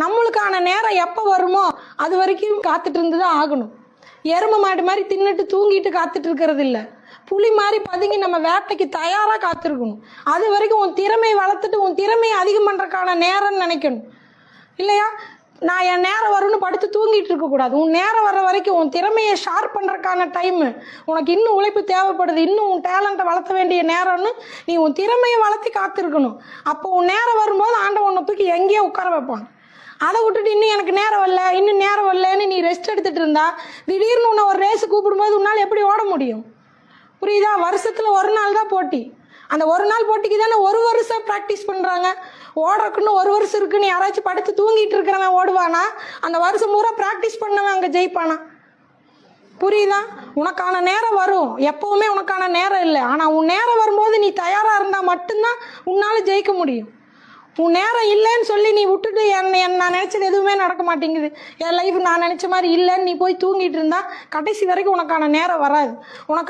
நம்மளுக்கான நேரம் எப்போ வருமோ அது வரைக்கும் காத்துட்டு இருந்து தான் ஆகணும். எருமை மாடு மாதிரி தின்னுட்டு தூங்கிட்டு காத்துட்டு இருக்கிறது இல்லை. புலி மாதிரி பதுங்கி நம்ம வேட்டைக்கு தயாராக காத்திருக்கணும். அது வரைக்கும் உன் திறமையை வளர்த்துட்டு உன் திறமையை அதிகம் பண்ணுறதுக்கான நேரம்னு நினைக்கணும். இல்லையா, நான் என் நேரம் வரும்னு படுத்து தூங்கிட்டு இருக்கக்கூடாது. உன் நேரம் வர்ற வரைக்கும் உன் திறமையை ஷார்ப் பண்ணுறதுக்கான டைமு, உனக்கு இன்னும் உழைப்பு தேவைப்படுது, இன்னும் உன் டேலண்ட்டை வளர்த்த வேண்டிய நேரம்னு நீ உன் திறமையை வளர்த்தி காத்திருக்கணும். அப்போ உன் நேரம் வரும்போது ஆண்டவன் உன்னை தூக்கி எங்கேயோ உட்கார வைப்பான். அதை விட்டுட்டு இன்னும் எனக்கு நேரம் வரல, இன்னும் நேரம் வரலன்னு நீ ரெஸ்ட் எடுத்துகிட்டு இருந்தா திடீர்னு உன்னை ஒரு ரேஸு கூப்பிடும்போது உன்னால் எப்படி ஓட முடியும்? புரியுதா? வருஷத்தில் ஒரு நாள் தான் போட்டி. அந்த ஒரு நாள் போட்டிக்கு தானே ஒரு வருஷம் ப்ராக்டிஸ் பண்ணுறாங்க. ஓடுறக்குன்னு ஒரு வருஷம் இருக்குன்னு யாராச்சும் படுத்து தூங்கிட்டு இருக்கிறவன் ஓடுவானா? அந்த வருஷம் பூரா ப்ராக்டிஸ் பண்ணவன் அங்கே ஜெயிப்பானா? புரியுதா? உனக்கான நேரம் வரும். எப்போவுமே உனக்கான நேரம் இல்லை. ஆனால் உன் நேரம் வரும்போது நீ தயாராக இருந்தால் மட்டும்தான் உன்னால் ஜெயிக்க முடியும். உன் நேரம் இல்லைன்னு சொல்லி நீ விட்டுட்டு நான் நினச்சது எதுவுமே நடக்க மாட்டேங்குது, என் லைஃப் நான் நினச்ச மாதிரி இல்லைன்னு நீ போய் தூங்கிட்டு இருந்தா கடைசி வரைக்கும் உனக்கான நேரம் வராது. உனக்கு